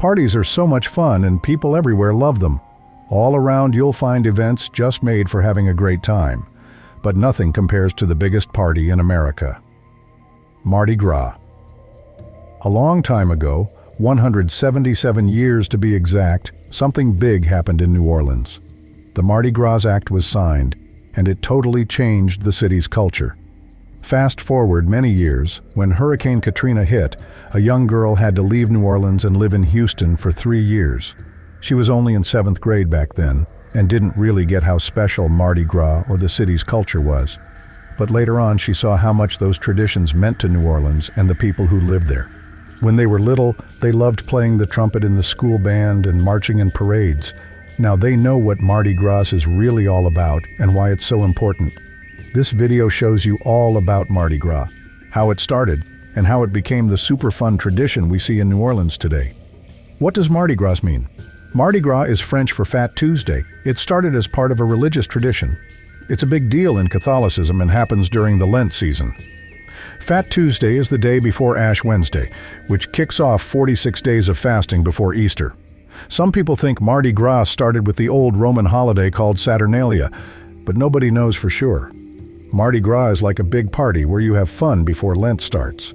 parties are so much fun and people everywhere love them. All around you'll find events just made for having a great time. But nothing compares to the biggest party in America. Mardi Gras. A long time ago, 177 years to be exact, something big happened in New Orleans. The Mardi Gras Act was signed, and it totally changed the city's culture. Fast forward many years, when Hurricane Katrina hit, a young girl had to leave New Orleans and live in Houston for 3 years. She was only in 7th grade back then, and didn't really get how special Mardi Gras or the city's culture was. But later on she saw how much those traditions meant to New Orleans and the people who lived there. When they were little, they loved playing the trumpet in the school band and marching in parades. Now they know what Mardi Gras is really all about and why it's so important. This video shows you all about Mardi Gras, how it started, and how it became the super fun tradition we see in New Orleans today. What does Mardi Gras mean? Mardi Gras is French for Fat Tuesday. It started as part of a religious tradition. It's a big deal in Catholicism and happens during the Lent season. Fat Tuesday is the day before Ash Wednesday, which kicks off 46 days of fasting before Easter. Some people think Mardi Gras started with the old Roman holiday called Saturnalia, but nobody knows for sure. Mardi Gras is like a big party where you have fun before Lent starts.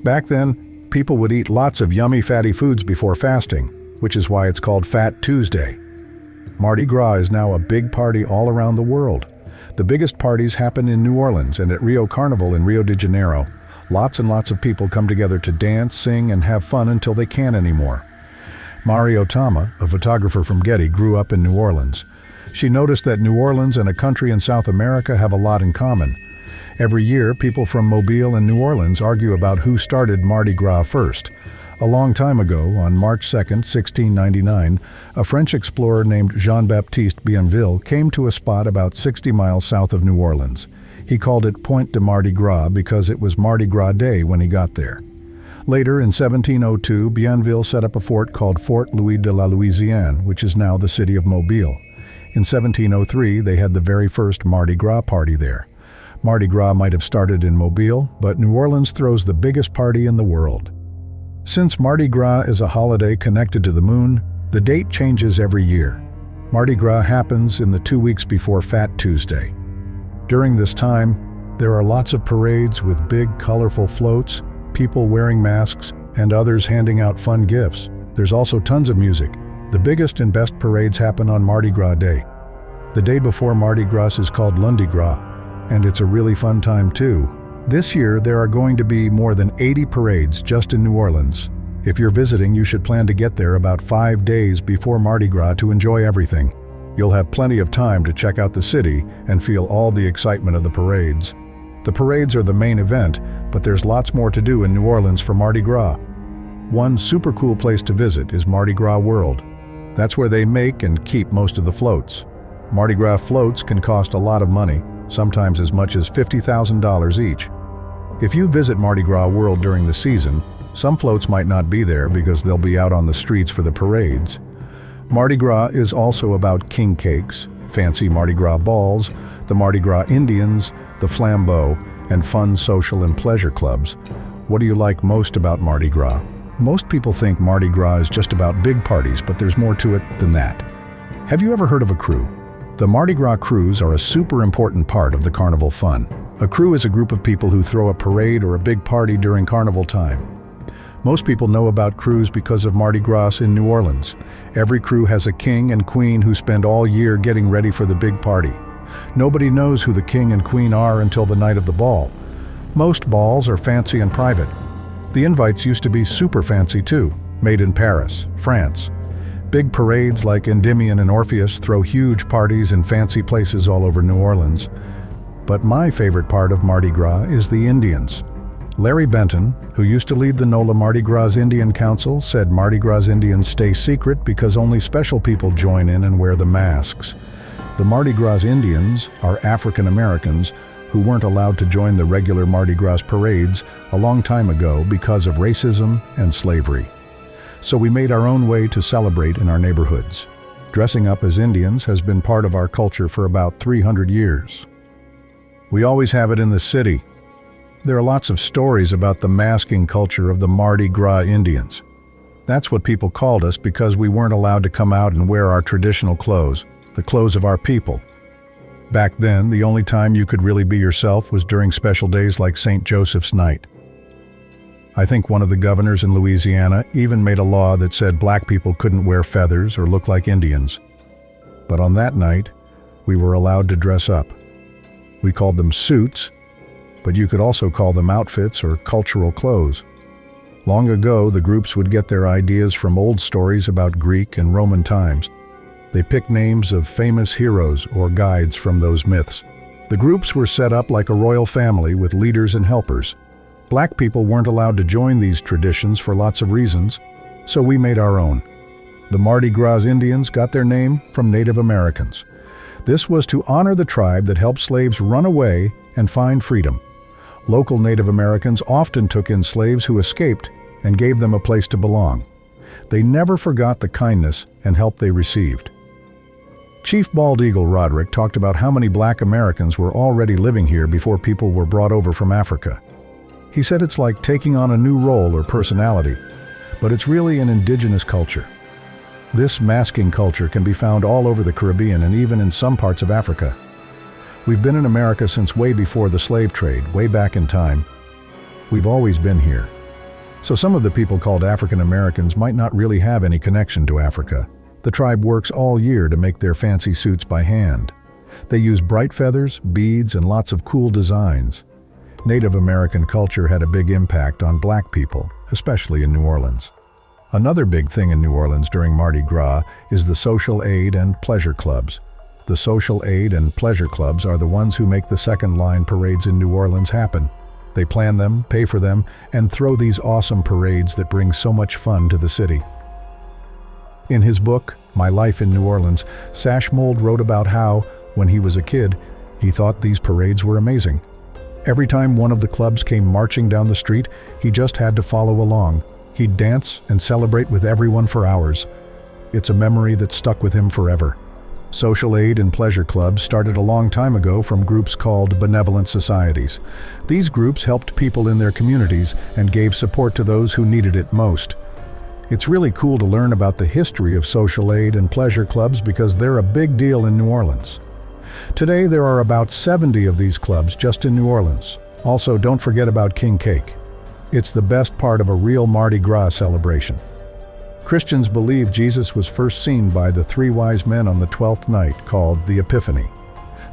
Back then, people would eat lots of yummy fatty foods before fasting, which is why it's called Fat Tuesday. Mardi Gras is now a big party all around the world. The biggest parties happen in New Orleans and at Rio Carnival in Rio de Janeiro. Lots and lots of people come together to dance, sing, and have fun until they can't anymore. Mario Tama, a photographer from Getty, grew up in New Orleans. She noticed that New Orleans and a country in South America have a lot in common. Every year, people from Mobile and New Orleans argue about who started Mardi Gras first. A long time ago, on March 2, 1699, a French explorer named Jean-Baptiste Bienville came to a spot about 60 miles south of New Orleans. He called it Pointe de Mardi Gras because it was Mardi Gras Day when he got there. Later, in 1702, Bienville set up a fort called Fort Louis de la Louisiane, which is now the city of Mobile. In 1703, they had the very first Mardi Gras party there. Mardi Gras might have started in Mobile, but New Orleans throws the biggest party in the world. Since Mardi Gras is a holiday connected to the moon, the date changes every year. Mardi Gras happens in the 2 weeks before Fat Tuesday. During this time, there are lots of parades with big, colorful floats, people wearing masks, and others handing out fun gifts. There's also tons of music. The biggest and best parades happen on Mardi Gras Day. The day before Mardi Gras is called Lundi Gras, and it's a really fun time too. This year, there are going to be more than 80 parades just in New Orleans. If you're visiting, you should plan to get there about 5 days before Mardi Gras to enjoy everything. You'll have plenty of time to check out the city and feel all the excitement of the parades. The parades are the main event, but there's lots more to do in New Orleans for Mardi Gras. One super cool place to visit is Mardi Gras World. That's where they make and keep most of the floats. Mardi Gras floats can cost a lot of money, sometimes as much as $50,000 each. If you visit Mardi Gras World during the season, some floats might not be there because they'll be out on the streets for the parades. Mardi Gras is also about king cakes, fancy Mardi Gras balls, the Mardi Gras Indians, the flambeau, and fun social and pleasure clubs. What do you like most about Mardi Gras? Most people think Mardi Gras is just about big parties, but there's more to it than that. Have you ever heard of a crew? The Mardi Gras crews are a super important part of the carnival fun. A crew is a group of people who throw a parade or a big party during carnival time. Most people know about crews because of Mardi Gras in New Orleans. Every crew has a king and queen who spend all year getting ready for the big party. Nobody knows who the king and queen are until the night of the ball. Most balls are fancy and private. The invites used to be super fancy too, made in Paris, France. Big parades like Endymion and Orpheus throw huge parties in fancy places all over New Orleans. But my favorite part of Mardi Gras is the Indians. Larry Benton, who used to lead the NOLA Mardi Gras Indian Council, said Mardi Gras Indians stay secret because only special people join in and wear the masks. The Mardi Gras Indians are African Americans who weren't allowed to join the regular Mardi Gras parades a long time ago because of racism and slavery. So we made our own way to celebrate in our neighborhoods. Dressing up as Indians has been part of our culture for about 300 years. We always have it in the city. There are lots of stories about the masking culture of the Mardi Gras Indians. That's what people called us because we weren't allowed to come out and wear our traditional clothes, the clothes of our people. Back then, the only time you could really be yourself was during special days like St. Joseph's Night. I think one of the governors in Louisiana even made a law that said black people couldn't wear feathers or look like Indians. But on that night, we were allowed to dress up. We called them suits, but you could also call them outfits or cultural clothes. Long ago, the groups would get their ideas from old stories about Greek and Roman times. They picked names of famous heroes or guides from those myths. The groups were set up like a royal family with leaders and helpers. Black people weren't allowed to join these traditions for lots of reasons, so we made our own. The Mardi Gras Indians got their name from Native Americans. This was to honor the tribe that helped slaves run away and find freedom. Local Native Americans often took in slaves who escaped and gave them a place to belong. They never forgot the kindness and help they received. Chief Bald Eagle Roderick talked about how many black Americans were already living here before people were brought over from Africa. He said it's like taking on a new role or personality, but it's really an indigenous culture. This masking culture can be found all over the Caribbean and even in some parts of Africa. We've been in America since way before the slave trade, way back in time. We've always been here. So some of the people called African Americans might not really have any connection to Africa. The tribe works all year to make their fancy suits by hand. They use bright feathers, beads, and lots of cool designs. Native American culture had a big impact on black people, especially in New Orleans. Another big thing in New Orleans during Mardi Gras is the social aid and pleasure clubs. The social aid and pleasure clubs are the ones who make the second line parades in New Orleans happen. They plan them, pay for them, and throw these awesome parades that bring so much fun to the city. In his book, My Life in New Orleans, Sashmold wrote about how, when he was a kid, he thought these parades were amazing. Every time one of the clubs came marching down the street, he just had to follow along. He'd dance and celebrate with everyone for hours. It's a memory that stuck with him forever. Social aid and pleasure clubs started a long time ago from groups called benevolent societies. These groups helped people in their communities and gave support to those who needed it most. It's really cool to learn about the history of social aid and pleasure clubs because they're a big deal in New Orleans. Today there are about 70 of these clubs just in New Orleans. Also, don't forget about king cake. It's the best part of a real Mardi Gras celebration. Christians believe Jesus was first seen by the three wise men on the 12th night, called the Epiphany.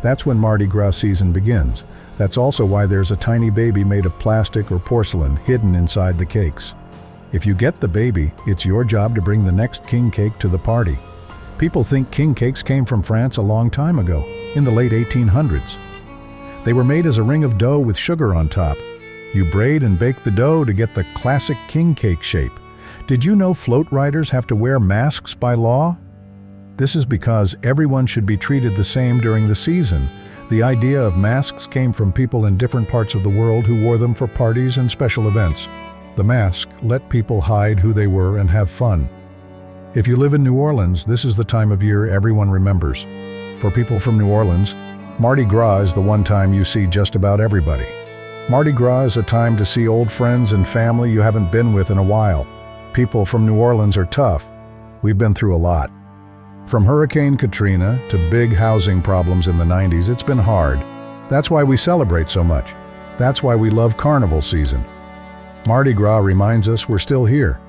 That's when Mardi Gras season begins. That's also why there's a tiny baby made of plastic or porcelain hidden inside the cakes. If you get the baby, it's your job to bring the next king cake to the party. People think king cakes came from France a long time ago, in the late 1800s. They were made as a ring of dough with sugar on top. You braid and bake the dough to get the classic king cake shape. Did you know float riders have to wear masks by law? This is because everyone should be treated the same during the season. The idea of masks came from people in different parts of the world who wore them for parties and special events. The mask let people hide who they were and have fun. If you live in New Orleans, this is the time of year everyone remembers. For people from New Orleans, Mardi Gras is the one time you see just about everybody. Mardi Gras is a time to see old friends and family you haven't been with in a while. People from New Orleans are tough. We've been through a lot. From Hurricane Katrina to big housing problems in the 90s, it's been hard. That's why we celebrate so much. That's why we love carnival season. Mardi Gras reminds us we're still here.